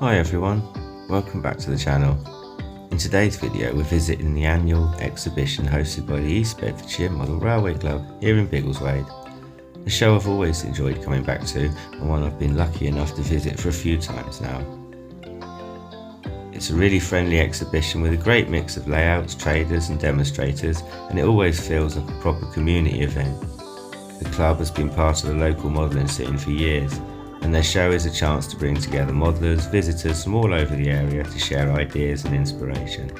Hi everyone, welcome back to the channel. In today's video we're visiting the annual exhibition hosted by the East Bedfordshire Model Railway Club here in Biggleswade. A show I've always enjoyed coming back to and one I've been lucky enough to visit for a few times now. It's a really friendly exhibition with a great mix of layouts, traders and demonstrators, and it always feels like a proper community event. The club has been part of the local modelling scene for years, and their show is a chance to bring together modellers, visitors from all over the area to share ideas and inspiration.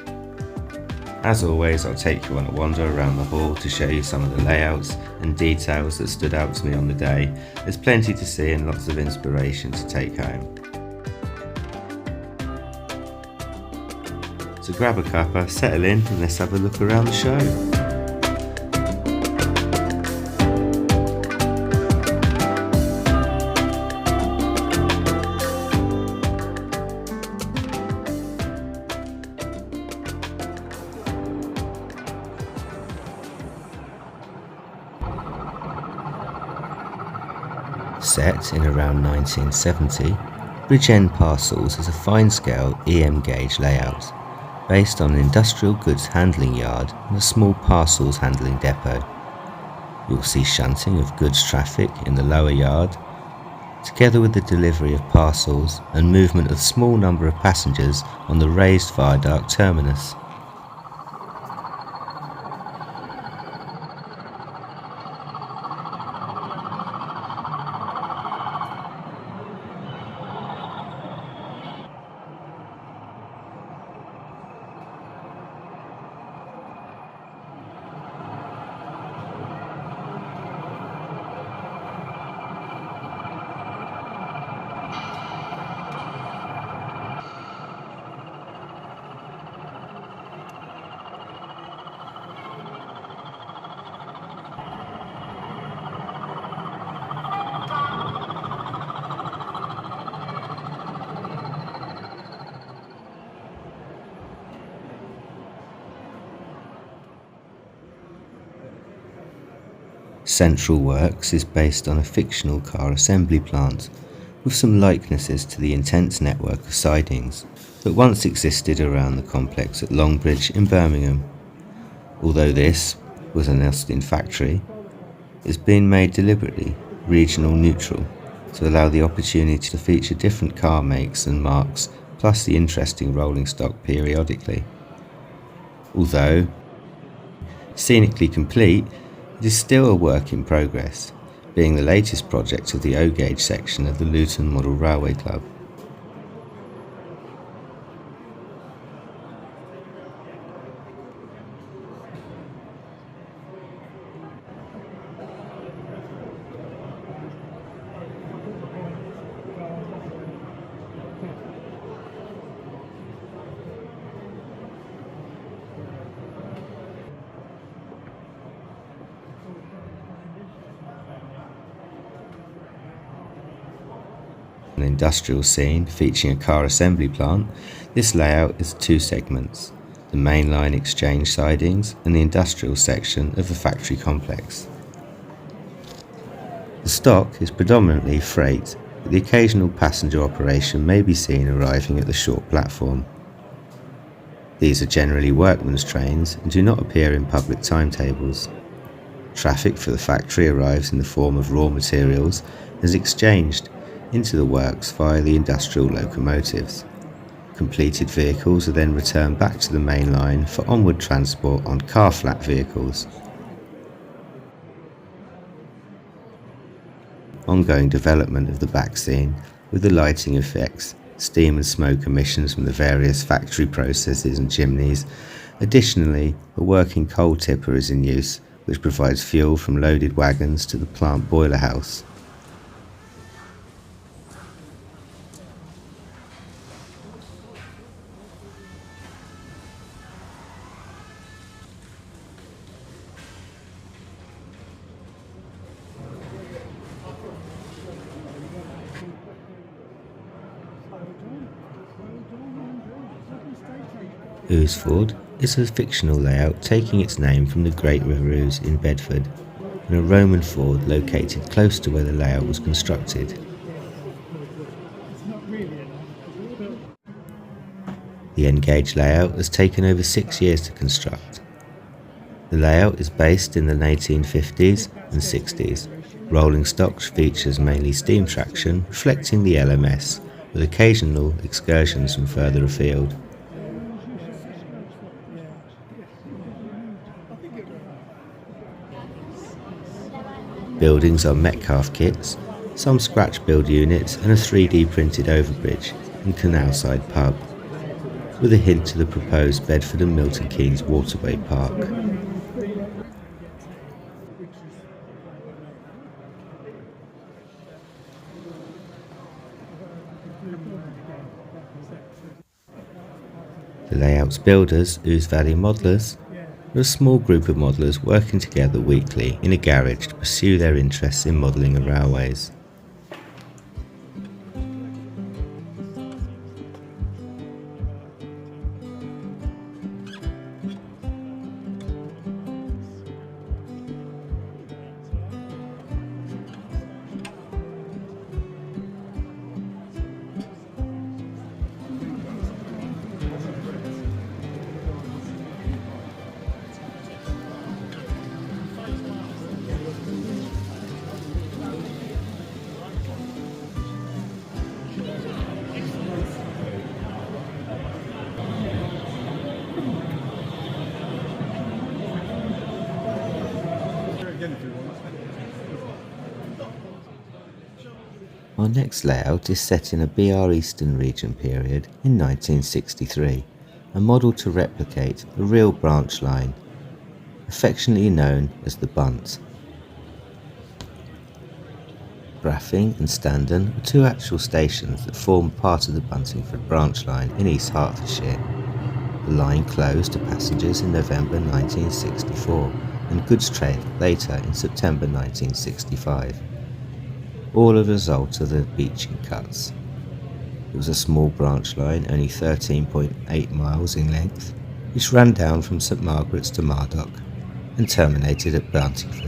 As always, I'll take you on a wander around the hall to show you some of the layouts and details that stood out to me on the day. There's plenty to see and lots of inspiration to take home. So grab a cuppa, settle in and let's have a look around the show. Set in around 1970, End Parcels is a fine-scale EM gauge layout based on an industrial goods handling yard and a small parcels handling depot. You'll see shunting of goods traffic in the lower yard, together with the delivery of parcels and movement of small number of passengers on the raised viaduct terminus. Central Works is based on a fictional car assembly plant, with some likenesses to the intense network of sidings that once existed around the complex at Longbridge in Birmingham. Although this was an Austin factory, it's been made deliberately regional neutral to allow the opportunity to feature different car makes and marks, plus the interesting rolling stock periodically. Although scenically complete, it is still a work in progress, being the latest project of the O-Gauge section of the Luton Model Railway Club. An industrial scene featuring a car assembly plant, this layout is two segments, the mainline exchange sidings and the industrial section of the factory complex. The stock is predominantly freight, but the occasional passenger operation may be seen arriving at the short platform. These are generally workmen's trains and do not appear in public timetables. Traffic for the factory arrives in the form of raw materials and is exchanged into the works via the industrial locomotives. Completed vehicles are then returned back to the main line for onward transport on car-flat vehicles. Ongoing development of the back scene with the lighting effects, steam and smoke emissions from the various factory processes and chimneys. Additionally, a working coal tipper is in use, which provides fuel from loaded wagons to the plant boiler house. Ouseford is a fictional layout taking its name from the Great River Ouse in Bedford, and a Roman ford located close to where the layout was constructed. The end gauge layout has taken over 6 years to construct. The layout is based in the 1850s and 60s. Rolling stock features mainly steam traction, reflecting the LMS, with occasional excursions from further afield. Buildings are Metcalfe kits, some scratch build units and a 3D printed overbridge and canalside pub, with a hint to the proposed Bedford and Milton Keynes waterway park. The layout's builders, Ouseford Modelers, are a small group of modellers working together weekly in a garage to pursue their interests in modelling and railways. Our next layout is set in a BR Eastern region period in 1963, and modelled to replicate a real branch line, affectionately known as the Bunt. Braffing and Standon are two actual stations that form part of the Buntingford branch line in East Hertfordshire. The line closed to passengers in November 1964 and goods trade later in September 1965. All a result of the beaching cuts. It was a small branch line, only 13.8 miles in length, which ran down from St Margaret's to Mardock and terminated at Buntingford.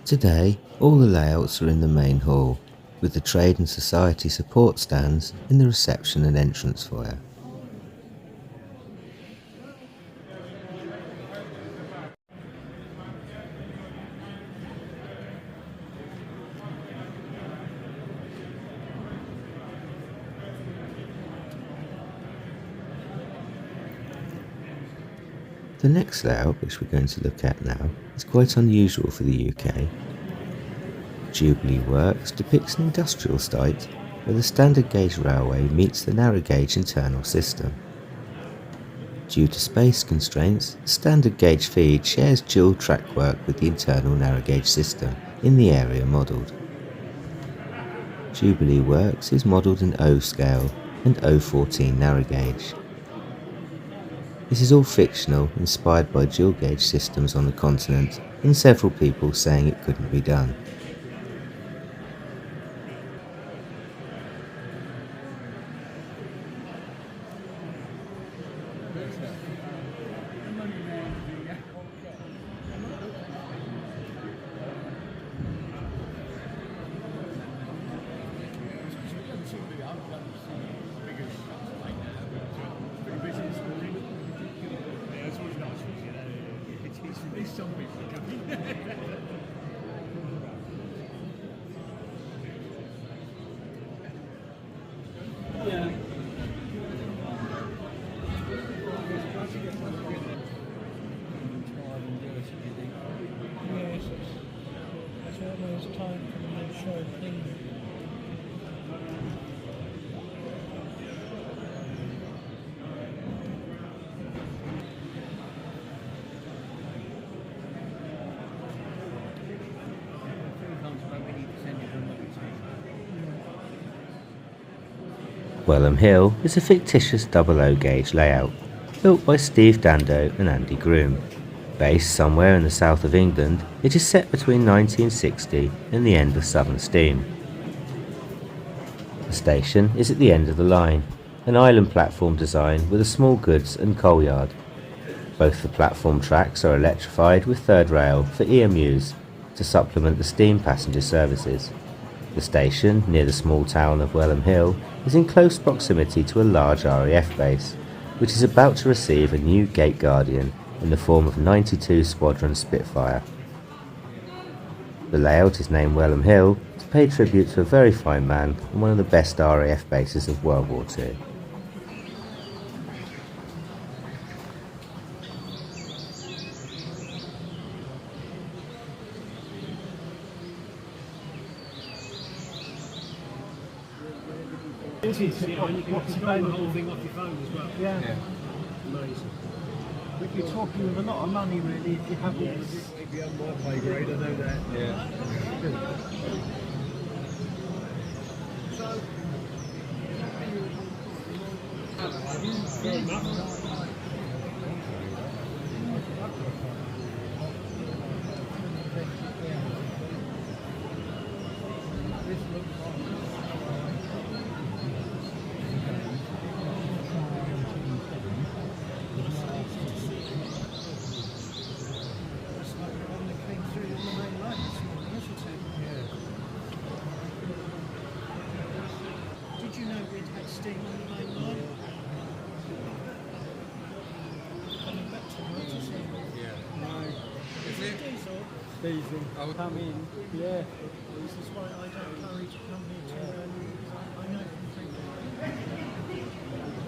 Today, all the layouts are in the main hall, with the trade and society support stands in the reception and entrance foyer. The next layout, which we're going to look at now, is quite unusual for the UK. Jubilee Works depicts an industrial site where the standard gauge railway meets the narrow gauge internal system. Due to space constraints, the standard gauge feed shares dual track work with the internal narrow gauge system in the area modelled. Jubilee Works is modelled in O scale and O14 narrow gauge. This is all fictional, inspired by dual gauge systems on the continent and several people saying it couldn't be done. Wellum Hill is a fictitious double O gauge layout, built by Steve Dando and Andy Groom. Based somewhere in the south of England, it is set between 1960 and the end of Southern Steam. The station is at the end of the line, an island platform design with a small goods and coal yard. Both the platform tracks are electrified with third rail for EMUs to supplement the steam passenger services. The station, near the small town of Wellum Hill, is in close proximity to a large RAF base, which is about to receive a new Gate Guardian in the form of 92 Squadron Spitfire. The layout is named Wellum Hill to pay tribute to a very fine man and one of the best RAF bases of World War II. You can the whole thing off your phone as well. Yeah. Amazing. But you're talking with a lot of money really if you have all Yes. If you have my pay grade, I know that. Yeah. Fair enough. Did you know we'd had steam on the main line? Coming back to Road Yeah. No. Is it? Diesel. Diesel. Oh. Come in. Yeah. This is why I don't encourage a company to I know completely.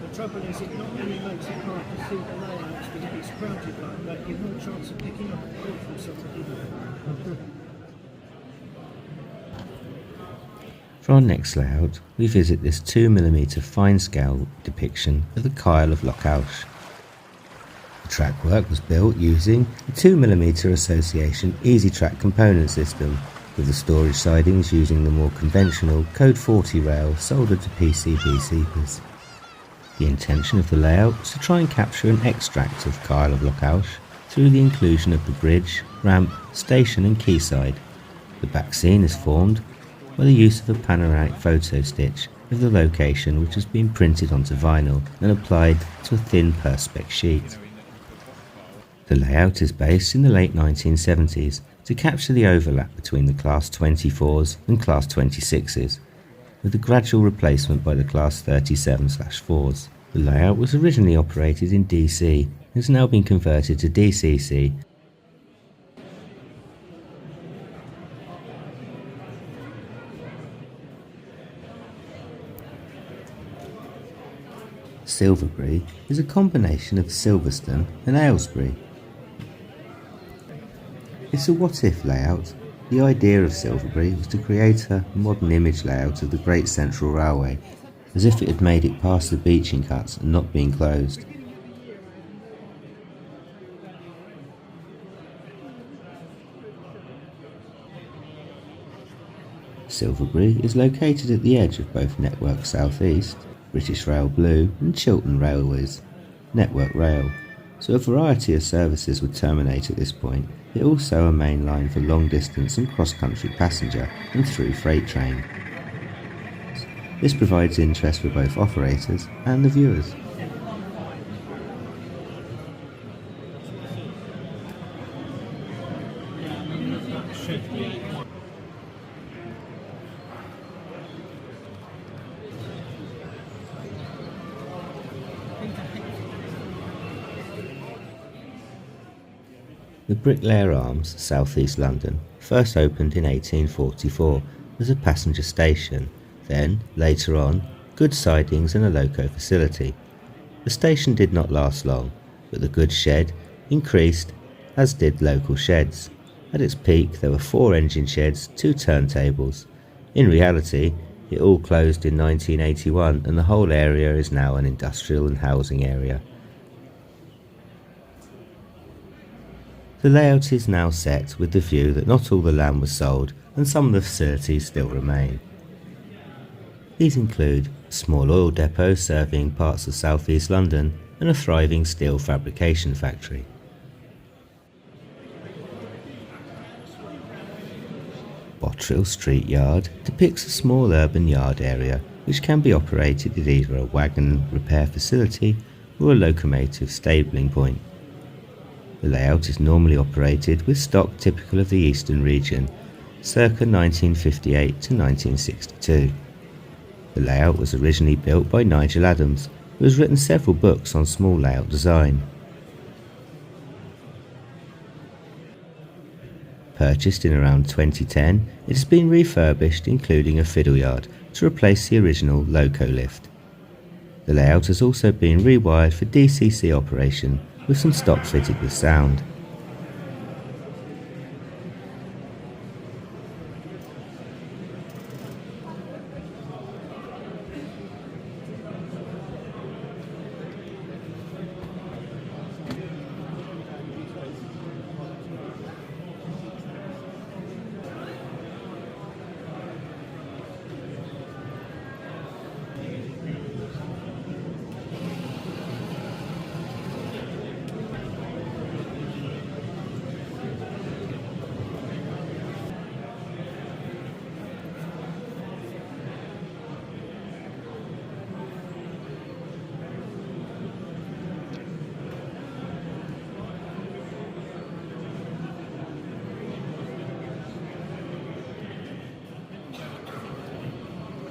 The trouble is it not only makes it hard to see the layouts because it's crowded like that, you've no chance of picking up a call from somebody. For our next layout, we visit this 2mm fine scale depiction of the Kyle of Lochalsh. The track work was built using the 2mm Association Easy Track component system, with the storage sidings using the more conventional Code 40 rail soldered to PCB seepers. The intention of the layout was to try and capture an extract of Kyle of Lochalsh through the inclusion of the bridge, ramp, station and quayside. The back scene is formed by the use of a panoramic photo stitch of the location, which has been printed onto vinyl and applied to a thin perspex sheet. The layout is based in the late 1970s to capture the overlap between the Class 24s and Class 26s, with a gradual replacement by the Class 37/4s. The layout was originally operated in DC and has now been converted to DCC. Silverbury is a combination of Silverstone and Aylesbury. It's a what-if layout. The idea of Silverbury was to create a modern image layout of the Great Central Railway, as if it had made it past the beaching cuts and not been closed. Silverbury is located at the edge of both Network South East, British Rail Blue, and Chiltern Railways, Network Rail, so a variety of services would terminate at this point. It also a main line for long distance and cross-country passenger and through freight train. This provides interest for both operators and the viewers. The Bricklayers Arms, South East London, first opened in 1844 as a passenger station, then, later on, goods sidings and a loco facility. The station did not last long, but the goods shed increased, as did local sheds. At its peak there were 4 engine sheds, 2 turntables. In reality, it all closed in 1981 and the whole area is now an industrial and housing area. The layout is now set with the view that not all the land was sold and some of the facilities still remain. These include a small oil depot serving parts of South East London and a thriving steel fabrication factory. Botterill Street Yard depicts a small urban yard area which can be operated at either a wagon repair facility or a locomotive stabling point. The layout is normally operated with stock typical of the eastern region, circa 1958 to 1962. The layout was originally built by Nigel Adams, who has written several books on small layout design. Purchased in around 2010, it has been refurbished, including a fiddle yard, to replace the original loco lift. The layout has also been rewired for DCC operation, with some stock fitted with sound.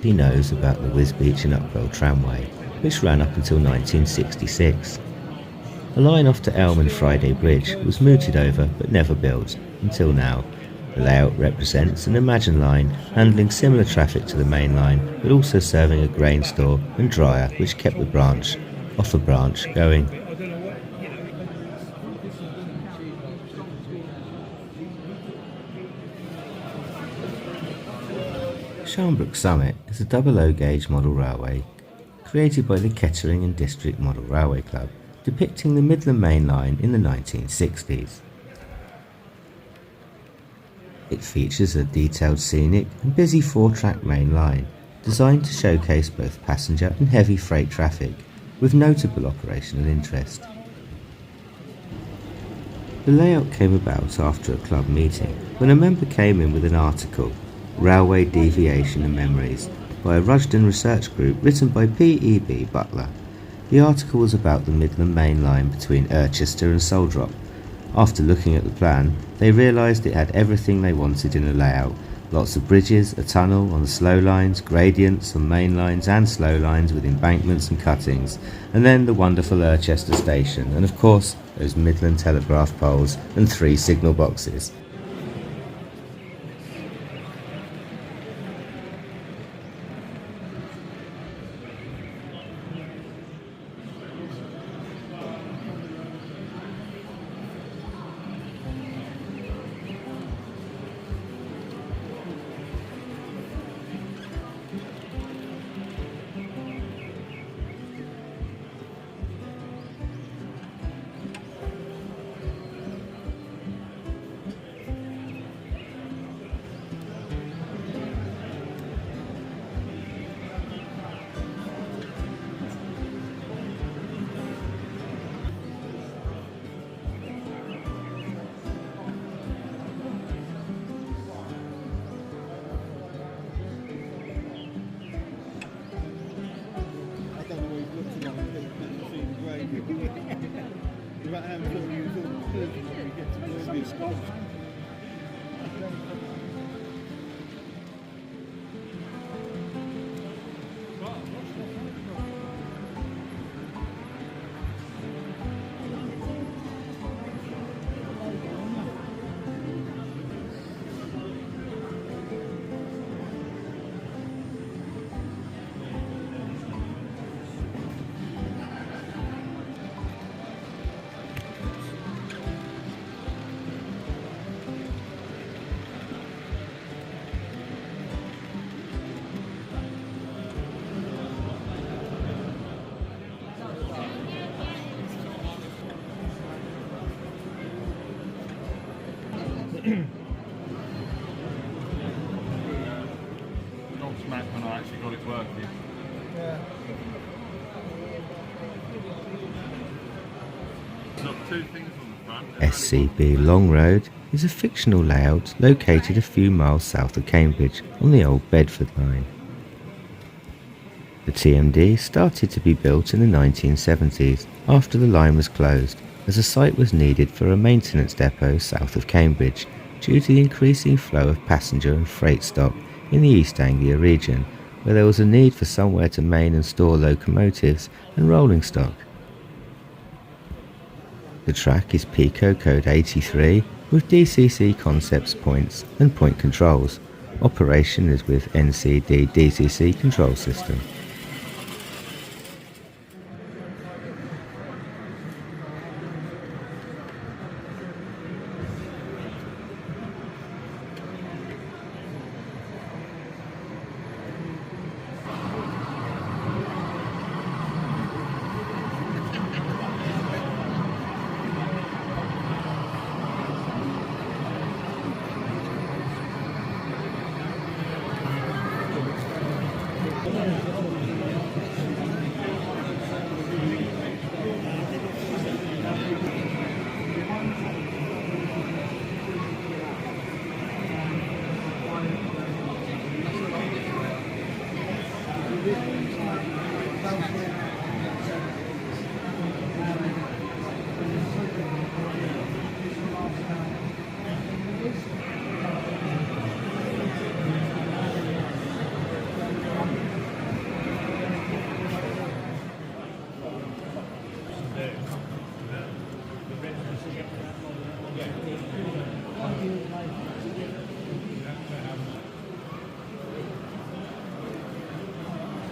He knows about the Wisbech and Upwell tramway, which ran up until 1966. A line off to Elm and Friday Bridge was mooted over but never built, until now. The layout represents an Imagine line handling similar traffic to the main line, but also serving a grain store and dryer which kept the branch, off a branch, going. Sharnbrook Summit is a double O-gauge model railway created by the Kettering and District Model Railway Club, depicting the Midland Main Line in the 1960s. It features a detailed scenic and busy 4-track main line, designed to showcase both passenger and heavy freight traffic, with notable operational interest. The layout came about after a club meeting, when a member came in with an article, Railway Deviation and Memories, by a Rushden research group written by P.E.B. Butler. The article was about the Midland Main Line between Irchester and Soldrop. After looking at the plan, they realised it had everything they wanted in a layout. Lots of bridges, a tunnel on the slow lines, gradients on main lines and slow lines with embankments and cuttings, and then the wonderful Irchester station, and of course those Midland telegraph poles and 3 signal boxes. about how important you thought it was when you get to Blue School. Gobsmacked when I actually got it working. It's got two things on the front. SCB Long Road is a fictional layout located a few miles south of Cambridge on the old Bedford line. The TMD started to be built in the 1970s after the line was closed, as a site was needed for a maintenance depot south of Cambridge due to the increasing flow of passenger and freight stock in the East Anglia region, where there was a need for somewhere to main and store locomotives and rolling stock. The track is Pico Code 83 with DCC concepts points and point controls. Operation is with NCD DCC control system.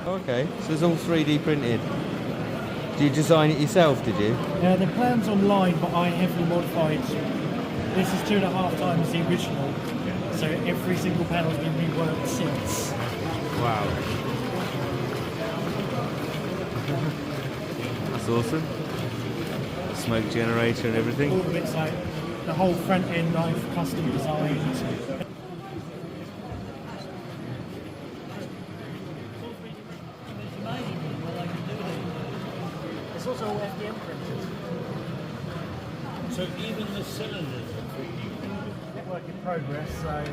Okay, so it's all 3D printed. Did you design it yourself, did you? The plan's online, but I heavily modified. This is 2.5 times the original, so every single panel's been reworked since. Wow. That's awesome. Smoke generator and everything. All of it's like the whole front end I've custom designed. It's also all FDM printed. So even the cylinders are 3D. Work in progress, so.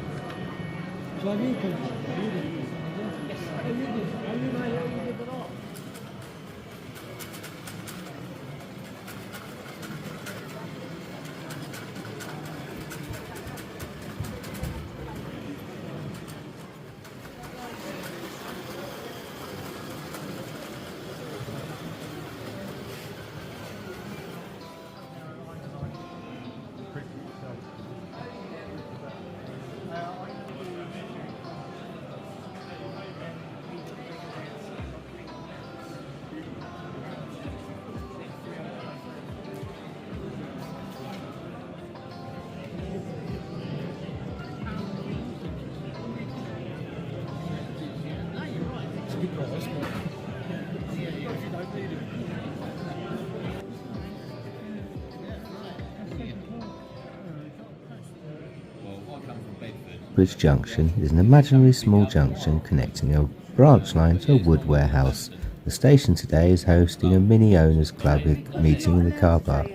Smallbridge Junction is an imaginary small junction connecting a branch line to a wood warehouse. The station today is hosting a mini owners club meeting in the car park.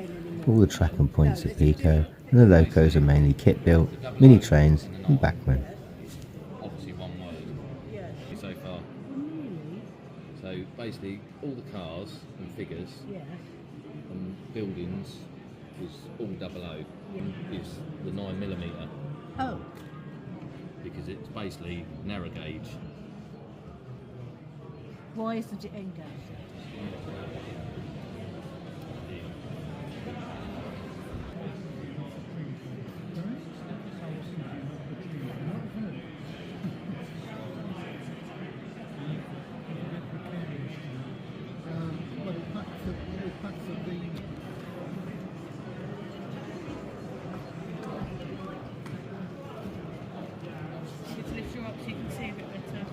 All the track and points are Pico, and the locos are mainly kit built, mini trains and backmen. Obviously one word so far. So basically all the cars and figures and buildings was all double O. It's the 9mm Oh, because it's basically narrow gauge. why isn't it engaged? Well, it packs of the Just lift you up so you can see a bit better.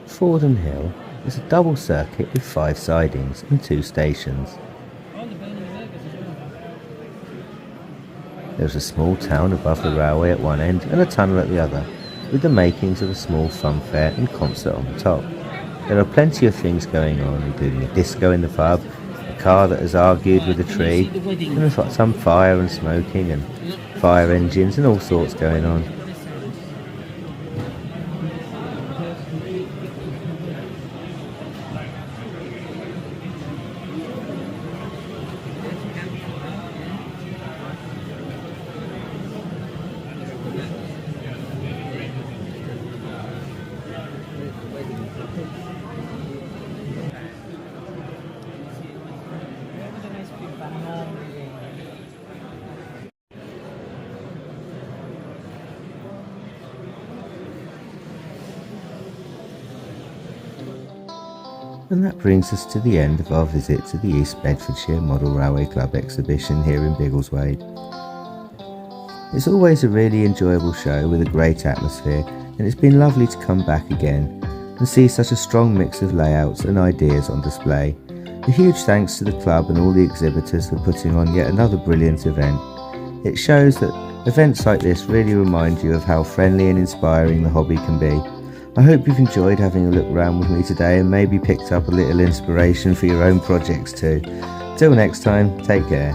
Fordon Hill is a double circuit with 5 sidings and 2 stations. There is a small town above the railway at one end and a tunnel at the other, with the makings of a small fun fair and concert on the top. There are plenty of things going on, including a disco in the pub, a car that has argued with a tree, and there's some fire and smoking and fire engines and all sorts going on. And that brings us to the end of our visit to the East Bedfordshire Model Railway Club exhibition here in Biggleswade. It's always a really enjoyable show with a great atmosphere, and it's been lovely to come back again and see such a strong mix of layouts and ideas on display. A huge thanks to the club and all the exhibitors for putting on yet another brilliant event. It shows that events like this really remind you of how friendly and inspiring the hobby can be. I hope you've enjoyed having a look around with me today and maybe picked up a little inspiration for your own projects too. Till next time, take care.